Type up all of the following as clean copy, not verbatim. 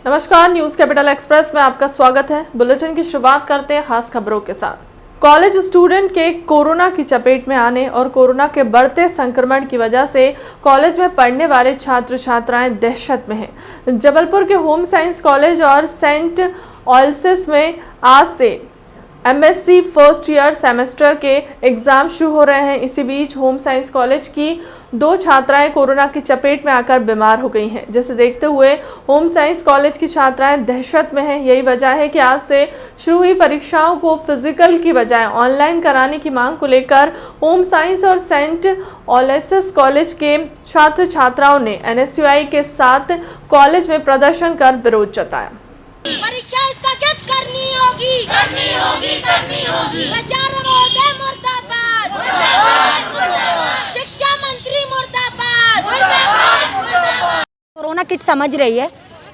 नमस्कार, news capital express में आपका स्वागत है। बुलेटिन की शुरुआत करते हैं खास खबरों के साथ। कॉलेज स्टूडेंट के कोरोना की चपेट में आने और कोरोना के बढ़ते संक्रमण की वजह से कॉलेज में पढ़ने वाले छात्र छात्राएं दहशत में हैं। जबलपुर के होम साइंस कॉलेज और सेंट ऑल्सिस में आज से एमएससी फर्स्ट ईयर सेमेस्टर के एग्जाम शुरू हो रहे हैं। इसी बीच होम साइंस कॉलेज की 2 छात्राएं कोरोना की चपेट में आकर बीमार हो गई हैं, जिसे देखते हुए होम साइंस कॉलेज की छात्राएं दहशत में हैं। यही वजह है कि आज से शुरू हुई परीक्षाओं को फिजिकल की बजाय ऑनलाइन कराने की मांग को लेकर होम साइंस और सेंट ऑलेसिस कॉलेज के छात्र छात्राओं ने एनएसयूआई के साथ कॉलेज में प्रदर्शन कर विरोध जताया। परीक्षा स्थगित करनी होगी, करनी होगी, करनी होगी। प्राचार्य महोदय मुर्दाबाद, मुर्दाबाद, मुर्दाबाद। शिक्षा मंत्री मुर्दाबाद, मुर्दाबाद, मुर्दाबाद। कोरोना किट समझ रही है।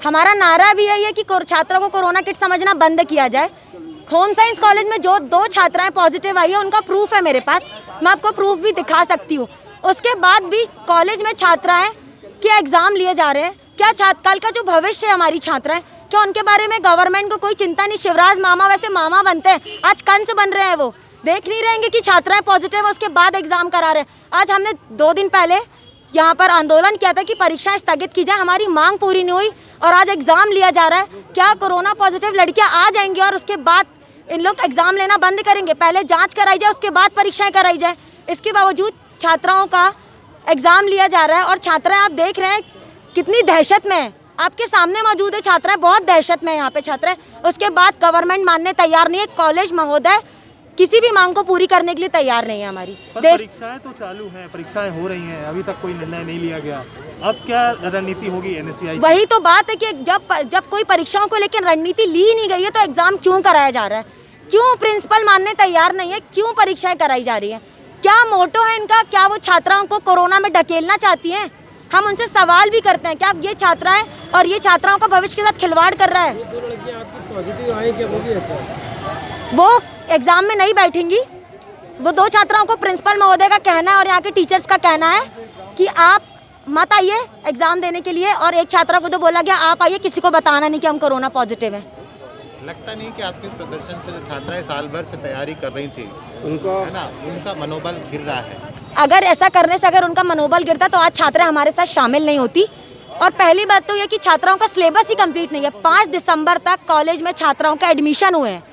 हमारा नारा भी यही है कि छात्रों को कोरोना किट समझना बंद किया जाए। होम साइंस कॉलेज में जो 2 छात्राएं पॉजिटिव आई है, उनका प्रूफ है मेरे पास, मैं आपको प्रूफ भी दिखा सकती हूँ। उसके बाद भी कॉलेज में छात्राएं के एग्जाम लिए जा रहे हैं। क्या कल का जो भविष्य है हमारी छात्राएं, क्या उनके बारे में गवर्नमेंट को कोई चिंता नहीं? शिवराज मामा वैसे मामा बनते हैं, आज कंस बन रहे हैं। वो देख नहीं रहेंगे कि छात्राएं पॉजिटिव है, उसके बाद एग्जाम करा रहे हैं। आज हमने 2 दिन पहले यहाँ पर आंदोलन किया था कि परीक्षाएं स्थगित की जाए, हमारी मांग पूरी नहीं हुई और आज एग्जाम लिया जा रहा है। क्या कोरोना पॉजिटिव लड़कियाँ आ जाएंगी और उसके बाद इन लोग एग्जाम लेना बंद करेंगे? पहले जाँच कराई जाए, उसके बाद परीक्षाएँ कराई जाए। इसके बावजूद छात्राओं का एग्जाम लिया जा रहा है और छात्राएं आप देख रहे हैं कितनी दहशत में है। आपके सामने मौजूद है, छात्राएं बहुत दहशत में है यहाँ पे छात्राएं। उसके बाद गवर्नमेंट मानने तैयार नहीं है। कॉलेज महोदय किसी भी मांग को पूरी करने के लिए तैयार नहीं है हमारी। परीक्षाएं तो चालू हैं, परीक्षाएं हो रही हैं, अभी तक कोई निर्णय नहीं लिया गया। अब क्या रणनीति होगी एनएसयूआई? वही तो बात है कि जब कोई परीक्षाओं को लेकर रणनीति ली ही नहीं गई है तो एग्जाम क्यों कराया जा रहा है? क्यों प्रिंसिपल मानने तैयार नहीं है? क्यों परीक्षाएं कराई जा रही है? क्या मोटो है इनका? क्या वो छात्राओं को कोरोना में ढकेलना चाहती हैं? हम उनसे सवाल भी करते हैं, क्या ये छात्राएं और ये छात्राओं का भविष्य के साथ खिलवाड़ कर रहा है? वो एग्जाम में नहीं बैठेंगी। वो 2 छात्राओं को प्रिंसिपल महोदय का कहना है और यहाँ के टीचर्स का कहना है कि आप मत आइए एग्जाम देने के लिए, और एक छात्रा को तो बोला गया आप आइए, किसी को बताना नहीं कि हम कोरोना पॉजिटिव हैं। लगता नहीं कि आपके इस प्रदर्शन से जो छात्राएं साल भर से तैयारी कर रही थी, उनका मनोबल गिर रहा है? अगर ऐसा करने से अगर उनका मनोबल गिरता तो आज छात्राएं हमारे साथ शामिल नहीं होती। और पहली बात तो ये कि छात्राओं का सिलेबस ही कंप्लीट नहीं है। 5 दिसंबर तक कॉलेज में छात्राओं का एडमिशन हुए हैं।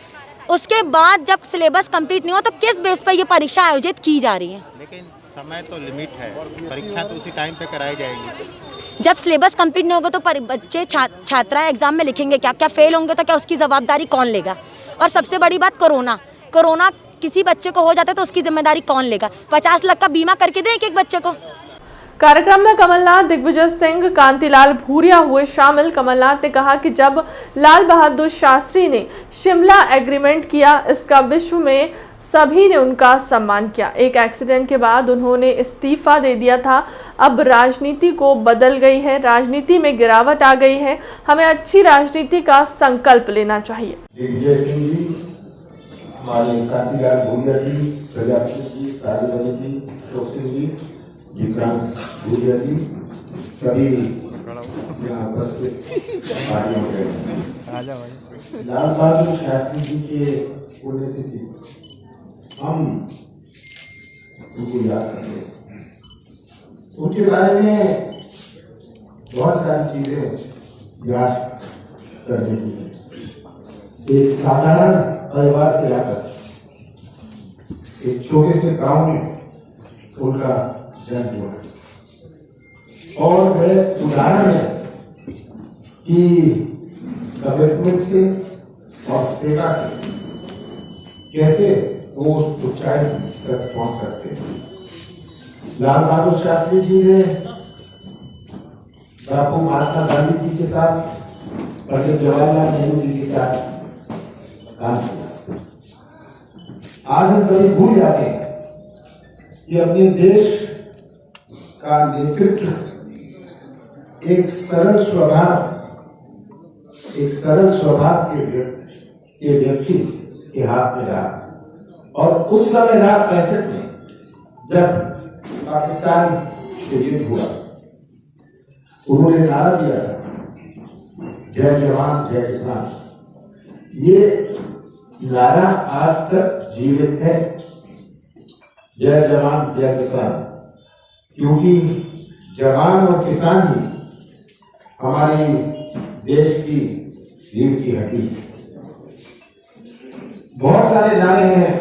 उसके बाद जब सिलेबस कंप्लीट नहीं हो तो किस बेस पर ये परीक्षा आयोजित की जा रही है? लेकिन समय तो लिमिट है, परीक्षा तो उसी टाइम पे कराई जाएगी। जब सिलेबस कंप्लीट नहीं होगा तो बच्चे छात्राएं एग्जाम में लिखेंगे क्या? क्या फेल होंगे तो क्या उसकी जवाबदारी कौन लेगा? और सबसे बड़ी बात कोरोना किसी बच्चे को हो जाता है तो उसकी जिम्मेदारी कौन लेगा? 50 लाख का बीमा करके दें एक बच्चे को। कार्यक्रम में कमलनाथ, दिग्विजय सिंह, कांतिलाल भूरिया हुए शामिल। कमलनाथ ने कहा कि जब लाल बहादुर शास्त्री ने शिमला एग्रीमेंट किया, इसका विश्व में सभी ने उनका सम्मान किया। एक एक्सीडेंट के बाद उन्होंने इस्तीफा दे दिया था। अब राजनीति को बदल गई है, राजनीति में गिरावट आ गई है। हमें अच्छी राजनीति का संकल्प लेना चाहिए। दिग्विजय सिंह जी, हमारे कांतिलाल भूरिया जी, प्रजापति जी, राजधानी जी, अशोक सिंह जी, विक्रांत भूरिया जी, सभी यहाँ उपस्थित लाल बहादुर शास्त्री जी के पुण्यतिथि हम उनको याद करते हैं। उनके बारे में बहुत सारी चीजें याद करने की। एक साधारण परिवार से आकर एक छोटे से गांव में उनका जन्म हुआ और वह उदाहरण है कि कमिटमेंट से और सेवा से कैसे वो उस ऊंचाई तक पहुंच सकते हैं। लाल बहादुर शास्त्री जी ने बापू महात्मा गांधी जी के साथ, पंडित जवाहरलाल नेहरू जी के साथ काम किया। आज हम कभी भूल जाते हैं कि अपने देश का नेतृत्व एक सरल स्वभाव के व्यक्ति के हाथ में रहा। और उस समय रहा 65 में, जब पाकिस्तान से युद्ध हुआ। उन्होंने नारा दिया था, जय जवान जय किसान, ये नारा आज तक जीवित है। जय जवान जय किसान, क्योंकि जवान और किसान ही हमारी देश की रीढ़ की हड्डी। बहुत सारे नारे हैं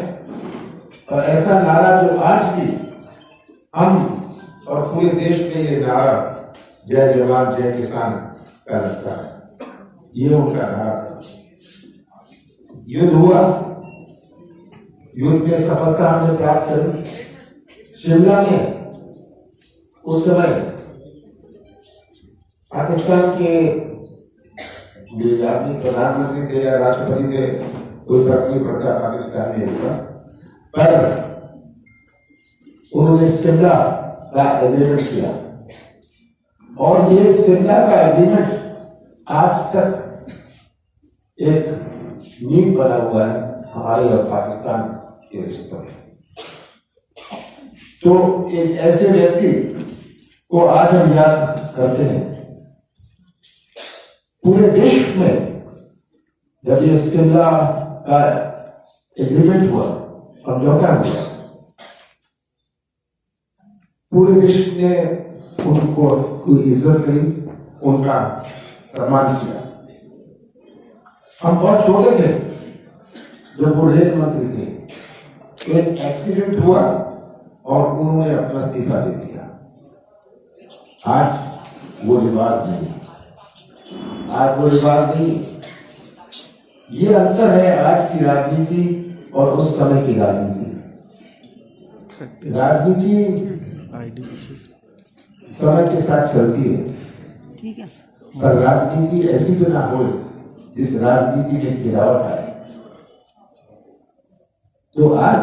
और ऐसा नारा जो आज भी हम और पूरे देश में ये नारा जय जवान जय किसान का लगता है, ये उनका नारा था। युद्ध हुआ, युद्ध में सफलता हमने प्राप्त करी। शिमला में उस समय पाकिस्तान के प्रधानमंत्री थे या राष्ट्रपति थे, कोई फर्क नहीं पड़ता पाकिस्तान में हुआ, पर उन्होंने शिमला का एग्रीमेंट किया और ये शिमला का एग्रीमेंट आज तक एक नींव बना हुआ है हमारे और पाकिस्तान के रिश्तों में। तो एक ऐसे व्यक्ति को आज हम याद करते हैं। पूरे विश्व में जब ये शिमला का एग्रीमेंट हुआ, समझौता हुआ, पूरे विश्व ने उनको इज्जत करी, उनका सम्मान किया। हम बहुत छोटे थे जब वो रेल मंत्री थे, एक एक्सीडेंट हुआ और उन्होंने अपना इस्तीफा दे दिया। आज वो रिवाज नहीं, आज वो रिवाज नहीं। ये अंतर है आज की राजनीति और उस समय की राजनीति। राजनीति समय के साथ चलती है, पर राजनीति ऐसी तो ना हो जिस राजनीति में गिरावट आए। तो आज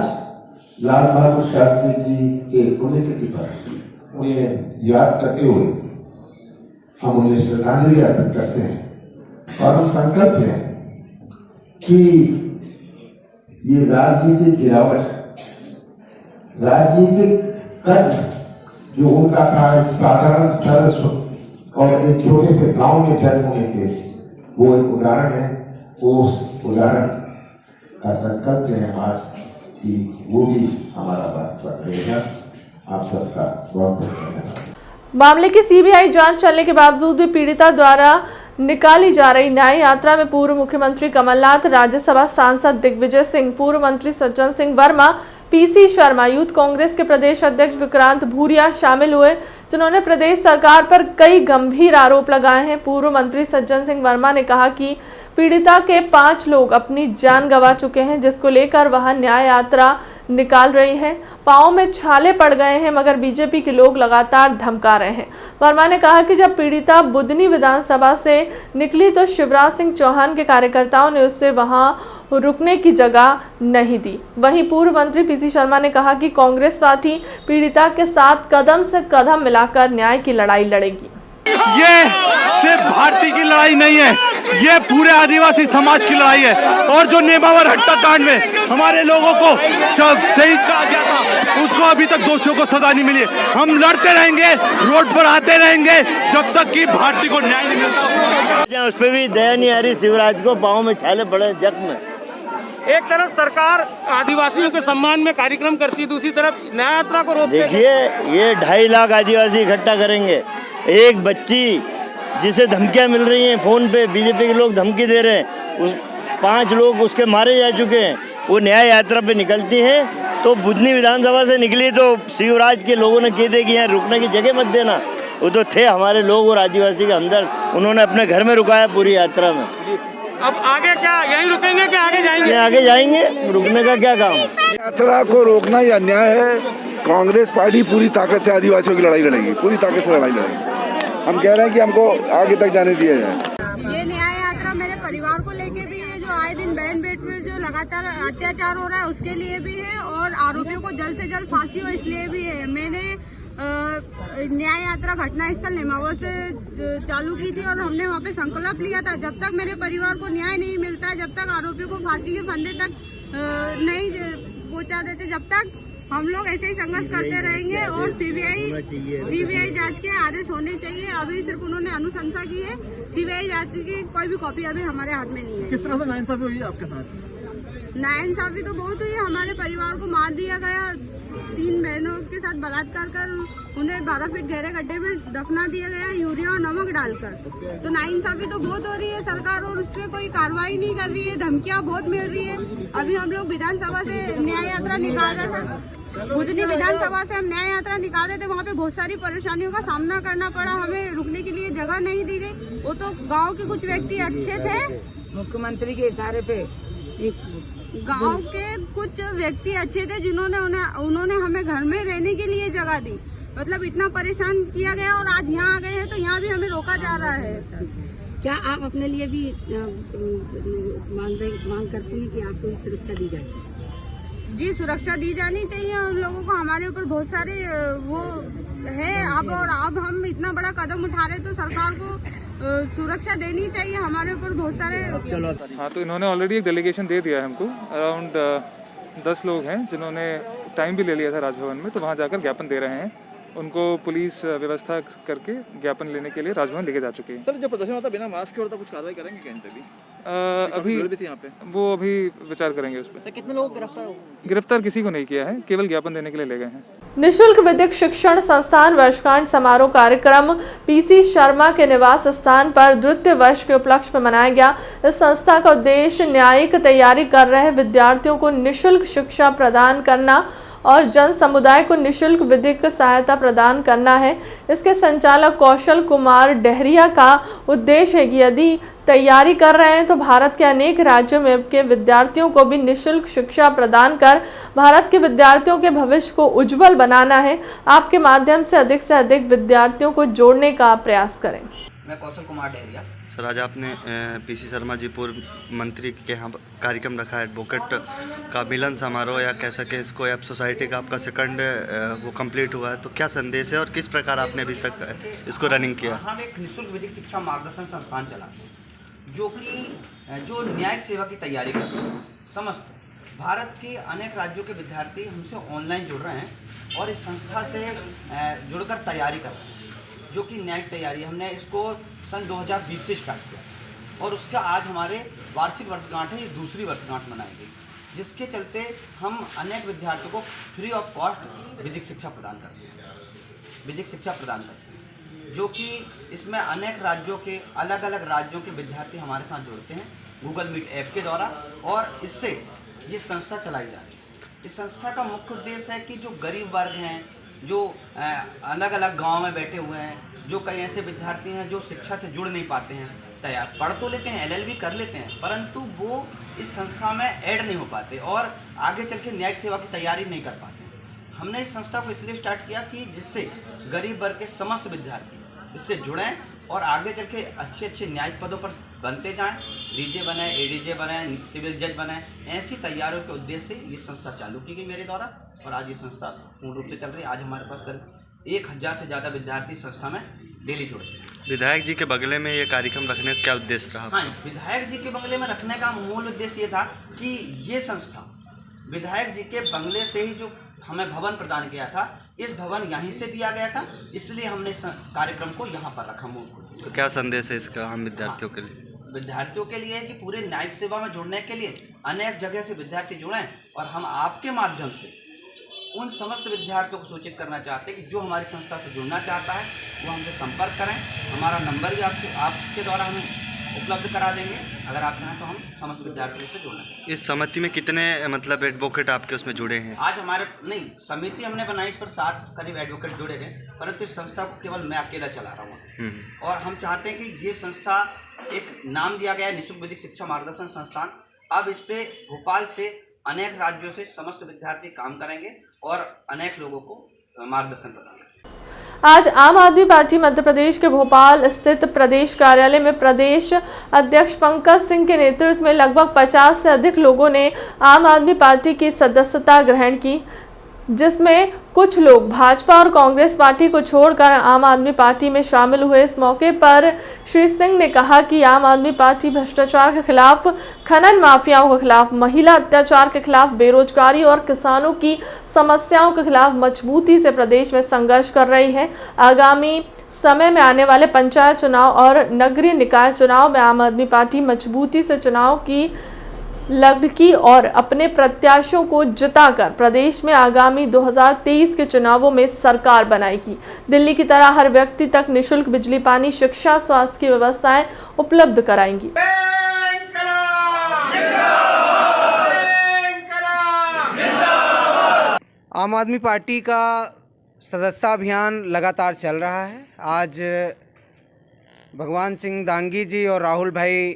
लाल बहादुर शास्त्री जी के पुण्यतिथि पर उन्हें याद करते हुए हम उन्हें श्रद्धांजलि अर्पित करते हैं और हम संकल्प हैं कि ये राजनीतिक गिरावट, राजनीतिक कद जो उनका था एक साधारण सरल और एक छोटे से गांव में जन्म होने के, वो एक उदाहरण है। वो उदाहरण का संकल्प है आज कि वो भी हमारा वास्तव रहेगा। आप सबका बहुत बहुत धन्यवाद। मामले की सीबीआई जांच चलने के बावजूद भी पीड़िता द्वारा निकाली जा रही न्याय यात्रा में पूर्व मुख्यमंत्री कमलनाथ, राज्यसभा सांसद दिग्विजय सिंह, पूर्व मंत्री सज्जन सिंह वर्मा, पीसी शर्मा, यूथ कांग्रेस के प्रदेश अध्यक्ष विक्रांत भूरिया शामिल हुए, जिन्होंने प्रदेश सरकार पर कई गंभीर आरोप लगाए हैं। पूर्व मंत्री सज्जन सिंह वर्मा ने कहा कि पीड़िता के 5 लोग अपनी जान गंवा चुके हैं, जिसको लेकर वह न्याय यात्रा निकाल रही है। पांव में छाले पड़ गए हैं, मगर बीजेपी के लोग लगातार धमका रहे हैं। वर्मा ने कहा कि जब पीड़िता बुदनी विधानसभा से निकली तो शिवराज सिंह चौहान के कार्यकर्ताओं ने उससे वहां रुकने की जगह नहीं दी। वहीं पूर्व मंत्री पीसी शर्मा ने कहा कि कांग्रेस पार्टी पीड़िता के साथ कदम से कदम मिलाकर न्याय की लड़ाई लड़ेगी। ये सिर्फ भारतीय की लड़ाई नहीं है, ये पूरे आदिवासी समाज की लड़ाई है। और जो नेमावर हत्याकांड में हमारे लोगों को शहीद कहा गया था, उसको अभी तक दोषियों को सजा नहीं मिली। हम लड़ते रहेंगे, रोड पर आते रहेंगे जब तक कि भारतीय को न्याय नहीं मिलता। उस पर भी दया नहीं आ रही। शिवराज को पाँव में छाले पड़े, जख्म। एक तरफ सरकार आदिवासियों के सम्मान में कार्यक्रम करती है, दूसरी तरफ न्याय यात्रा को रोकती है। देखिए, ये 2.5 लाख आदिवासी इकट्ठा करेंगे। एक बच्ची जिसे धमकियां मिल रही हैं फोन पे, बीजेपी के लोग धमकी दे रहे हैं, 5 लोग उसके मारे जा चुके हैं। वो न्याय यात्रा पे निकलती है तो बुधनी विधानसभा से निकली तो शिवराज के लोगों ने कह दिया कि यहाँ रुकने की जगह मत देना। वो तो थे हमारे लोग और आदिवासी के हमदर्द, उन्होंने अपने घर में रुकाया पूरी यात्रा में। अब आगे क्या यहीं रुकेंगे कि आगे जाएंगे? आगे जाएंगे, रुकने का क्या काम। यात्रा को रोकना यह अन्याय है। कांग्रेस पार्टी पूरी ताकत से आदिवासियों की लड़ाई लड़ेगी, पूरी ताकत से लड़ाई लड़ेगी। हम कह रहे हैं कि हमको आगे तक जाने दिया जाए। ये न्याय यात्रा मेरे परिवार को लेके भी है, जो आए दिन बहन बेट पर जो लगातार अत्याचार हो रहा है उसके लिए भी है, और आरोपियों को जल्द से जल्द फांसी हो इसलिए भी है। मैंने न्याय यात्रा घटना स्थल नेमावर से चालू की थी और हमने वहाँ पे संकल्प लिया था, जब तक मेरे परिवार को न्याय नहीं मिलता है, जब तक आरोपियों को फांसी के फंदे तक नहीं पहुँचा देते, जब तक हम लोग ऐसे ही संघर्ष करते रहेंगे और सीबीआई जांच के आदेश होने चाहिए। अभी सिर्फ उन्होंने अनुशंसा की है, सीबीआई जांच की कोई भी कॉपी अभी हमारे हाथ में नहीं है। किस तरह से नाइंसाफी हुई आपके साथ? नाइंसाफी तो बहुत हुई है। हमारे परिवार को मार दिया गया, 3 बहनों के साथ बलात्कार कर उन्हें 12 फीट गहरे गड्ढे में दफना दिया गया, यूरिया और नमक डालकर। तो नाइंसाफी तो बहुत हो रही है सरकार, और उस पर कोई कार्रवाई नहीं कर रही है। धमकियां बहुत मिल रही है। अभी हम लोग विधानसभा से न्याय यात्रा निकाल रहे थे, बुधनी विधानसभा से हम न्याय यात्रा निकाल रहे थे। वहाँ पे बहुत सारी परेशानियों का सामना करना पड़ा, हमें रुकने के लिए जगह नहीं दी गई। वो तो गाँव के कुछ व्यक्ति अच्छे थे, मुख्यमंत्री के इशारे पे गांव के कुछ व्यक्ति अच्छे थे जिन्होंने उन्होंने हमें घर में रहने के लिए जगह दी। मतलब इतना परेशान किया गया और आज यहाँ आ गए हैं तो यहाँ भी हमें रोका जा रहा है। क्या आप अपने लिए भी मांग करती हैं कि आपको सुरक्षा दी जाए? जी, सुरक्षा दी जानी चाहिए उन लोगों को। हमारे ऊपर बहुत सारे वो है अब हम इतना बड़ा कदम उठा रहे तो सरकार को सुरक्षा देनी चाहिए। हमारे ऊपर बहुत सारे हाँ, तो इन्होंने ऑलरेडी एक डेलीगेशन दे दिया है हमको। अराउंड 10 लोग हैं जिन्होंने टाइम भी ले लिया था राजभवन में, तो वहाँ जाकर ज्ञापन दे रहे हैं। उनको पुलिस व्यवस्था करके ज्ञापन लेने के लिए राजभवन लेके जा चुके हैं। सर, जो प्रदर्शन होता बिना मास्क के होता, कुछ कार्रवाई करेंगे कहीं पे भी? अभी यहाँ पे वो अभी विचार करेंगे उस पर। कितने लोग गिरफ्तार किसी को नहीं किया है, केवल ज्ञापन देने के लिए ले गए हैं। निशुल्क विधिक शिक्षण संस्थान वर्षगांठ समारोह कार्यक्रम पीसी शर्मा के निवास स्थान पर द्वितीय वर्ष के उपलक्ष्य में मनाया गया। इस संस्था का उद्देश्य न्यायिक तैयारी कर रहे विद्यार्थियों को निशुल्क शिक्षा प्रदान करना और जन समुदाय को निशुल्क विधिक सहायता प्रदान करना है। इसके संचालक कौशल कुमार डहरिया का उद्देश्य है कि यदि तैयारी कर रहे हैं तो भारत के अनेक राज्यों में के विद्यार्थियों को भी निशुल्क शिक्षा प्रदान कर भारत के विद्यार्थियों के भविष्य को उज्जवल बनाना है। आपके माध्यम से अधिक विद्यार्थियों को जोड़ने का प्रयास करें। मैं कौशल कुमार डहरिया। सर, आज आपने पीसी शर्मा जी पूर्व मंत्री के यहाँ कार्यक्रम रखा है, एडवोकेट का मिलन समारोह या कह सकें इसको, या सोसाइटी का आपका सेकंड वो कंप्लीट हुआ है, तो क्या संदेश है और किस प्रकार आपने अभी तक इसको रनिंग किया? हम एक निःशुल्क विधिक शिक्षा मार्गदर्शन संस्थान चलाते हैं जो न्यायिक सेवा की तैयारी करते हैं। समस्त भारत के अनेक राज्यों के विद्यार्थी हमसे ऑनलाइन जुड़ रहे हैं और इस संस्था से जुड़कर तैयारी कर रहे हैं, जो कि न्यायिक तैयारी। हमने इसको सन 2020 से स्टार्ट किया और उसका आज हमारे वार्षिक वर्षगांठ है, ये दूसरी वर्षगांठ मनाई गई, जिसके चलते हम अनेक विद्यार्थियों को फ्री ऑफ कॉस्ट विधिक शिक्षा प्रदान करते हैं, जो कि इसमें अनेक राज्यों के अलग अलग राज्यों के विद्यार्थी हमारे साथ जुड़ते हैं गूगल मीट ऐप के द्वारा, और इससे ये संस्था चलाई जा रही है। इस संस्था का मुख्य उद्देश्य है कि जो गरीब वर्ग हैं, जो अलग अलग गाँव में बैठे हुए हैं, जो कई ऐसे विद्यार्थी हैं जो शिक्षा से जुड़ नहीं पाते हैं, तैयार पढ़ तो लेते हैं, LLB कर लेते हैं, परंतु वो इस संस्था में ऐड नहीं हो पाते और आगे चल के न्यायिक सेवा की तैयारी नहीं कर पाते हैं। हमने इस संस्था को इसलिए स्टार्ट किया कि जिससे गरीब वर्ग के समस्त विद्यार्थी इससे जुड़ें और आगे चल के अच्छे न्यायिक पदों पर बनते जाएं, डीजे बने, ADJ बने, सिविल जज बने। ऐसी तैयारियों के उद्देश्य से ये संस्था चालू की गई मेरे द्वारा और आज ये संस्था पूर्ण रूप से चल रही है। आज हमारे पास करीब 1000 से ज़्यादा विद्यार्थी संस्था में डेली जुड़ते हैं। विधायक जी के बगले में ये कार्यक्रम रखने का क्या उद्देश्य रहा? हाँ, विधायक जी के बंगले में रखने का मूल उद्देश्य ये था कि ये संस्था विधायक जी के बंगले से ही जो हमें भवन प्रदान किया था, इस भवन यहीं से दिया गया था, इसलिए हमने इस कार्यक्रम को यहाँ पर रखा। मूल तो क्या संदेश है इसका आम विद्यार्थियों के लिए? विद्यार्थियों के लिए है कि पूरे न्यायिक सेवा में जुड़ने के लिए अनेक जगह से विद्यार्थी जुड़ें और हम आपके माध्यम से उन समस्त विद्यार्थियों को सूचित करना चाहते हैं कि जो हमारी संस्था से जुड़ना चाहता है वो हमसे संपर्क करें। हमारा नंबर भी आपके द्वारा हमें उपलब्ध करा देंगे, अगर आप चाहें तो हम समस्त विद्यार्थियों से जुड़ना चाहते हैं। इस समिति में कितने मतलब एडवोकेट आपके उसमें जुड़े हैं? आज हमारे समिति हमने बनाई, इस पर 7 करीब एडवोकेट जुड़े गए, परंतु इस संस्था को केवल मैं अकेला चला रहा हूँ और हम चाहते हैं कि ये संस्था, एक नाम दिया गया है निःशुल्क विधिक शिक्षा मार्गदर्शन संस्थान, अब इस पे भोपाल से अनेक राज्यों से समस्त विद्यार्थी काम करेंगे और अनेक लोगों को मार्गदर्शन प्रदान करेंगे। आज आम आदमी पार्टी मध्य प्रदेश के भोपाल स्थित प्रदेश कार्यालय में प्रदेश अध्यक्ष पंकज सिंह के नेतृत्व में लगभग 50 से अधिक लोगों ने आम आदमी पार्टी की सदस्यता ग्रहण की। जिसमें कुछ लोग भाजपा और कांग्रेस पार्टी को छोड़कर आम आदमी पार्टी में शामिल हुए। इस मौके पर श्री सिंह ने कहा कि आम आदमी पार्टी भ्रष्टाचार के खिलाफ, खनन माफियाओं के खिलाफ, महिला अत्याचार के खिलाफ, बेरोजगारी और किसानों की समस्याओं के खिलाफ मजबूती से प्रदेश में संघर्ष कर रही है। आगामी समय में आने वाले पंचायत चुनाव और नगरीय निकाय चुनाव में आम आदमी पार्टी मजबूती से चुनाव की लड़की और अपने प्रत्याशियों को जिताकर प्रदेश में आगामी 2023 के चुनावों में सरकार बनाएगी। दिल्ली की तरह हर व्यक्ति तक निःशुल्क बिजली, पानी, शिक्षा, स्वास्थ्य की व्यवस्थाएं उपलब्ध कराएंगी। आम आदमी पार्टी का सदस्यता अभियान लगातार चल रहा है। आज भगवान सिंह दांगी जी और राहुल भाई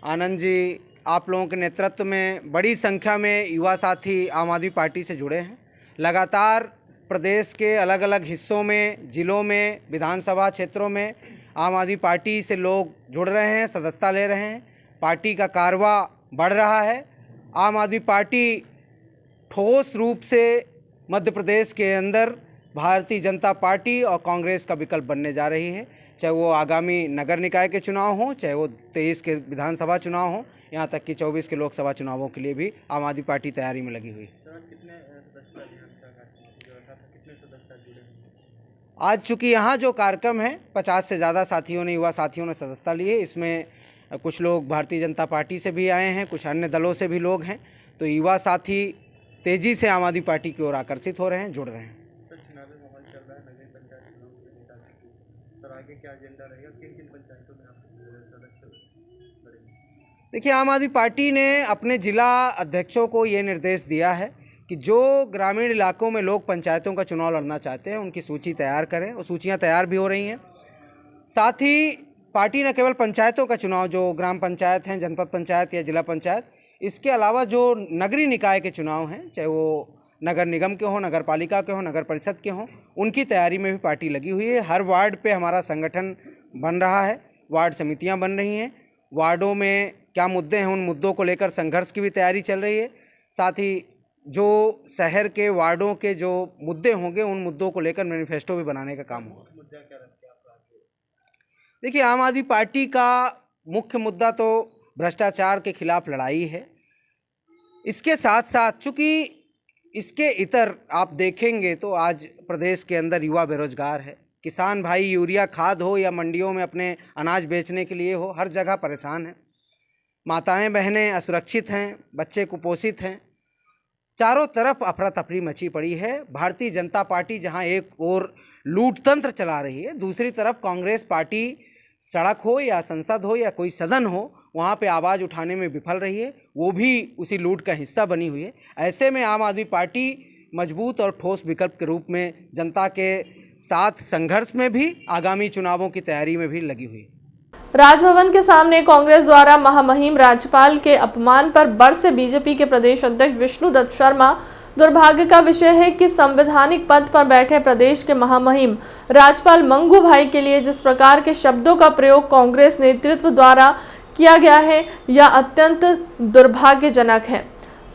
आनंद जी, आप लोगों के नेतृत्व में बड़ी संख्या में युवा साथी आम आदमी पार्टी से जुड़े हैं। लगातार प्रदेश के अलग अलग हिस्सों में, जिलों में, विधानसभा क्षेत्रों में आम आदमी पार्टी से लोग जुड़ रहे हैं, सदस्यता ले रहे हैं। पार्टी का कारवा बढ़ रहा है। आम आदमी पार्टी ठोस रूप से मध्य प्रदेश के अंदर भारतीय जनता पार्टी और कांग्रेस का विकल्प बनने जा रही है। चाहे वो आगामी नगर निकाय के चुनाव हों, चाहे वो 23 के विधानसभा चुनाव हों, यहाँ तक कि 24 के लोकसभा चुनावों के लिए भी आम आदमी पार्टी तैयारी में लगी हुई। आज चूँकि यहाँ जो कार्यक्रम है 50 से ज़्यादा साथियों ने, युवा साथियों ने सदस्यता ली है। इसमें कुछ लोग भारतीय जनता पार्टी से भी आए हैं, कुछ अन्य दलों से भी लोग हैं। तो युवा साथी तेज़ी से आम आदमी पार्टी की ओर आकर्षित हो रहे हैं, जुड़ रहे हैं। देखिए, आम आदमी पार्टी ने अपने जिला अध्यक्षों को ये निर्देश दिया है कि जो ग्रामीण इलाकों में लोग पंचायतों का चुनाव लड़ना चाहते हैं उनकी सूची तैयार करें, और सूचियां तैयार भी हो रही हैं। साथ ही पार्टी न केवल पंचायतों का चुनाव, जो ग्राम पंचायत हैं, जनपद पंचायत या जिला पंचायत, इसके अलावा जो नगरीय निकाय के चुनाव हैं, चाहे वो नगर निगम के हों, नगर पालिका के हों, नगर परिषद के हों, उनकी तैयारी में भी पार्टी लगी हुई है। हर वार्ड पे हमारा संगठन बन रहा है, वार्ड समितियां बन रही हैं। वार्डों में क्या मुद्दे हैं, उन मुद्दों को लेकर संघर्ष की भी तैयारी चल रही है। साथ ही जो शहर के वार्डों के जो मुद्दे होंगे, उन मुद्दों को लेकर मैनिफेस्टो भी बनाने का काम होगा। देखिए, आम आदमी पार्टी का मुख्य मुद्दा तो भ्रष्टाचार के खिलाफ लड़ाई है। इसके साथ साथ चूँकि इसके इतर आप देखेंगे तो आज प्रदेश के अंदर युवा बेरोजगार है। किसान भाई यूरिया खाद हो या मंडियों में अपने अनाज बेचने के लिए हो, हर जगह परेशान हैं। माताएं बहनें असुरक्षित हैं, बच्चे कुपोषित हैं। चारों तरफ अफरा तफरी मची पड़ी है। भारतीय जनता पार्टी जहां एक ओर लूटतंत्र चला रही है, दूसरी तरफ कांग्रेस पार्टी सड़क हो या संसद हो या कोई सदन हो, वहाँ पे आवाज़ उठाने में विफल रही है। वो भी उसी लूट का हिस्सा बनी हुई है। ऐसे में आम आदमी पार्टी मजबूत और ठोस विकल्प के रूप में जनता के साथ संघर्ष में भी, आगामी चुनावों की तैयारी में भी लगी हुई। राजभवन के सामने कांग्रेस द्वारा महामहिम राज्यपाल के अपमान पर बरसे बीजेपी के प्रदेश अध्यक्ष विष्णुदत्त शर्मा। दुर्भाग्य का विषय है कि संवैधानिक पद पर बैठे प्रदेश के महामहिम राज्यपाल मंगू भाई के लिए जिस प्रकार के शब्दों का प्रयोग कांग्रेस नेतृत्व द्वारा किया गया है, यह अत्यंत दुर्भाग्यजनक है।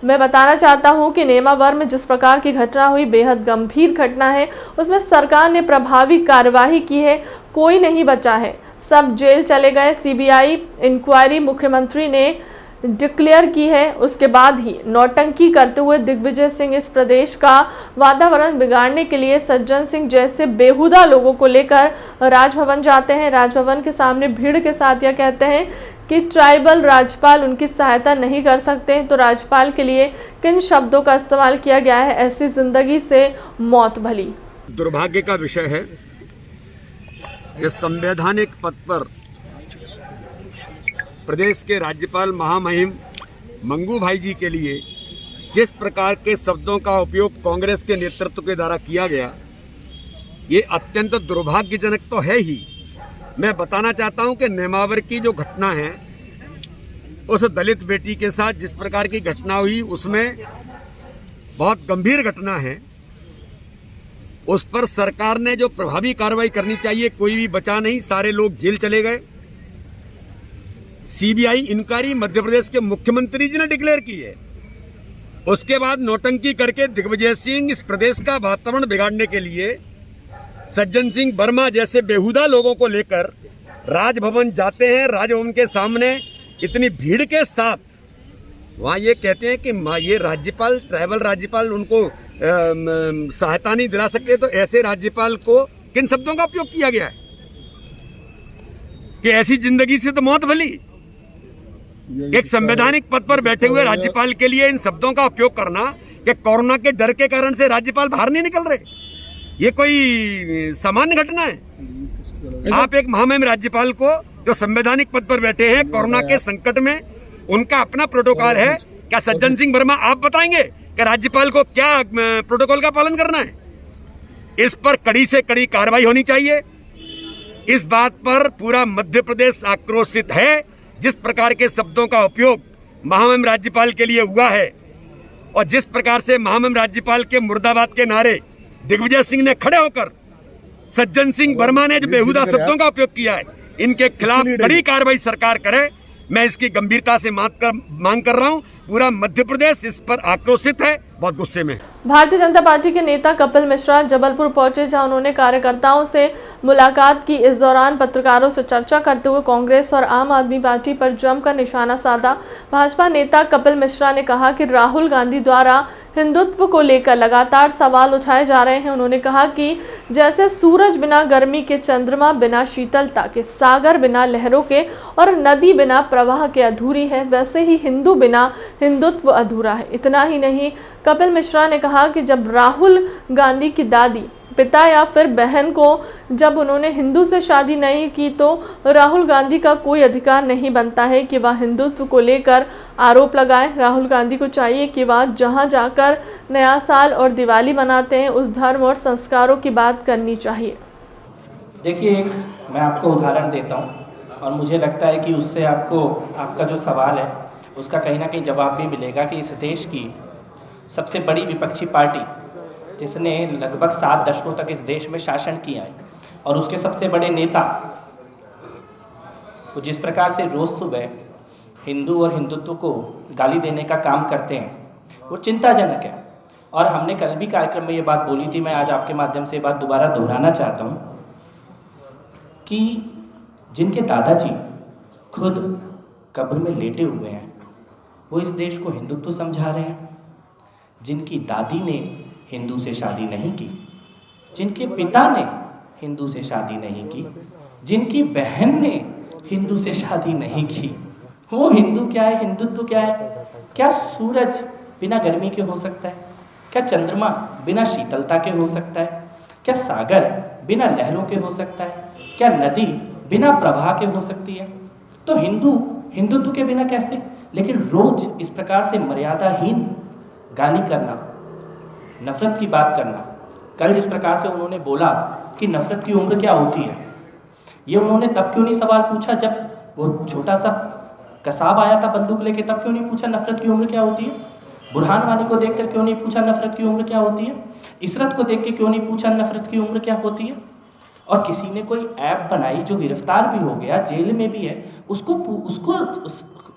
मैं बताना चाहता हूं कि नेमावर में जिस प्रकार की घटना हुई, बेहद गंभीर घटना है। उसमें सरकार ने प्रभावी कार्यवाही की है, कोई नहीं बचा है, सब जेल चले गए। सीबीआई इंक्वायरी मुख्यमंत्री ने डिक्लेयर की है, उसके बाद ही नौटंकी करते हुए दिग्विजय सिंह इस प्रदेश का वातावरण बिगाड़ने के लिए सज्जन सिंह जैसे बेहुदा लोगों को लेकर राजभवन जाते हैं। राजभवन के सामने भीड़ के साथ यह कहते हैं कि ट्राइबल राज्यपाल उनकी सहायता नहीं कर सकते, तो राज्यपाल के लिए किन शब्दों का इस्तेमाल किया गया है, ऐसी जिंदगी से मौत भली। दुर्भाग्य का विषय है कि संवैधानिक पद पर प्रदेश के राज्यपाल महामहिम मंगू भाई जी के लिए जिस प्रकार के शब्दों का उपयोग कांग्रेस के नेतृत्व के द्वारा किया गया, ये अत्यंत दुर्भाग्यजनक तो है ही। मैं बताना चाहता हूं कि नेमावर की जो घटना है, उस दलित बेटी के साथ जिस प्रकार की घटना हुई, उसमें बहुत गंभीर घटना है। उस पर सरकार ने जो प्रभावी कार्रवाई करनी चाहिए, कोई भी बचा नहीं, सारे लोग जेल चले गए। सीबीआई इंक्वायरी मध्य प्रदेश के मुख्यमंत्री जी ने डिक्लेयर की है। उसके बाद नौटंकी करके दिग्विजय सिंह इस प्रदेश का वातावरण बिगाड़ने के लिए सज्जन सिंह वर्मा जैसे बेहुदा लोगों को लेकर राजभवन जाते हैं। राजभवन के सामने इतनी भीड़ के साथ वहाँ ये कहते हैं कि ये राज्यपाल, ट्राइबल राज्यपाल, उनको सहायता नहीं दिला सकते। तो ऐसे राज्यपाल को किन शब्दों का उपयोग किया गया है कि ऐसी जिंदगी से तो मौत भली। एक संवैधानिक पद पर बैठे हुए राज्यपाल के लिए इन शब्दों का उपयोग करना कि कोरोना के डर के कारण से राज्यपाल बाहर नहीं निकल रहे, ये कोई सामान्य घटना है। आप एक महामहिम राज्यपाल को जो संवैधानिक पद पर बैठे हैं, कोरोना के संकट में उनका अपना प्रोटोकॉल है, क्या सज्जन सिंह वर्मा आप बताएंगे कि राज्यपाल को क्या प्रोटोकॉल का पालन करना है? इस पर कड़ी से कड़ी कार्रवाई होनी चाहिए। इस बात पर पूरा मध्य प्रदेश आक्रोशित है जिस प्रकार के शब्दों का उपयोग महामहिम राज्यपाल के लिए हुआ है और जिस प्रकार से महामहिम राज्यपाल के मुर्दाबाद के नारे दिग्विजय सिंह ने खड़े होकर सज्जन सिंह वर्मा ने जो बेहुदा शब्दों का उपयोग किया है, इनके खिलाफ कड़ी कार्रवाई सरकार करे। मैं इसकी गंभीरता से मांग कर रहा हूं। पूरा मध्य प्रदेश इस पर आक्रोशित है, बहुत गुस्से में। भारतीय जनता पार्टी के नेता कपिल मिश्रा जबलपुर पहुंचे, जहां उन्होंने कार्यकर्ताओं से मुलाकात की। इस दौरान पत्रकारों से चर्चा करते हुए कांग्रेस और आम आदमी पार्टी पर जमकर निशाना साधा। भाजपा नेता कपिल मिश्रा ने कहा कि राहुल गांधी द्वारा हिंदुत्व को लेकर लगातार सवाल उठाए जा रहे हैं। उन्होंने कहा कि जैसे सूरज बिना गर्मी के, चंद्रमा बिना शीतलता के, सागर बिना लहरों के और नदी बिना प्रवाह के अधूरी है, वैसे ही हिंदू बिना हिंदुत्व अधूरा है। इतना ही नहीं, कपिल मिश्रा ने कहा कि जब राहुल गांधी की दादी, पिता या फिर बहन को जब उन्होंने हिंदू से शादी नहीं की तो राहुल गांधी का कोई अधिकार नहीं बनता है कि वह हिंदुत्व को लेकर आरोप लगाएं। राहुल गांधी को चाहिए कि वह जहां जाकर नया साल और दिवाली मनाते हैं उस धर्म और संस्कारों की बात करनी चाहिए। देखिए, मैं आपको उदाहरण देता हूं और मुझे लगता है कि उससे आपको आपका जो सवाल है उसका कहीं ना कहीं जवाब भी मिलेगा कि इस देश की सबसे बड़ी विपक्षी पार्टी जिसने लगभग 7 दशकों तक इस देश में शासन किया है और उसके सबसे बड़े नेता वो जिस प्रकार से रोज़ सुबह हिंदू और हिंदुत्व को गाली देने का काम करते हैं, वो चिंताजनक है। और हमने कल भी कार्यक्रम में ये बात बोली थी, मैं आज आपके माध्यम से ये बात दोबारा दोहराना चाहता हूँ कि जिनके दादाजी खुद कब्र में लेटे हुए हैं वो इस देश को हिंदुत्व समझा रहे हैं, जिनकी दादी ने हिंदू से शादी नहीं की, जिनके पिता ने हिंदू से शादी नहीं की, जिनकी बहन ने हिंदू से शादी नहीं की, वो हिंदू क्या है, हिंदुत्व क्या है? क्या सूरज बिना गर्मी के हो सकता है? क्या चंद्रमा बिना शीतलता के हो सकता है? क्या सागर बिना लहरों के हो सकता है? क्या नदी बिना प्रवाह के हो सकती है? तो हिंदुत्व के बिना कैसे? लेकिन रोज इस प्रकार से मर्यादाहीन गाली करना, नफरत की बात करना, कल जिस प्रकार से उन्होंने बोला कि नफरत की उम्र क्या होती है, ये उन्होंने तब क्यों नहीं सवाल पूछा जब वो छोटा सा कसाब आया था बंदूक लेके, तब क्यों नहीं पूछा नफरत की उम्र क्या होती है? बुरहान वानी को देखकर क्यों नहीं पूछा नफरत की उम्र क्या होती है? इसरत को देख के क्यों नहीं पूछा नफरत की उम्र क्या होती है? और किसी ने कोई ऐप बनाई जो गिरफ्तार भी हो गया, जेल में भी है, उसको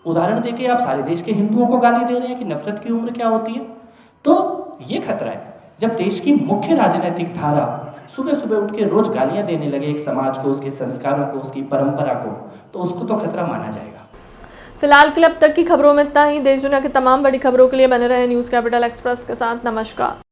उदाहरण देके आप सारे देश के हिंदुओं को गाली दे रहे हैं कि नफरत की उम्र क्या होती है। तो ये खतरा है जब देश की मुख्य राजनीतिक धारा सुबह सुबह उठ के रोज गालियां देने लगे एक समाज को, उसके संस्कारों को, उसकी परंपरा को, तो उसको तो खतरा माना जाएगा। फिलहाल के लिए अब तक की खबरों में इतना ही। देश दुनिया की तमाम बड़ी खबरों के लिए बने रहे न्यूज़ कैपिटल एक्सप्रेस के साथ। नमस्कार।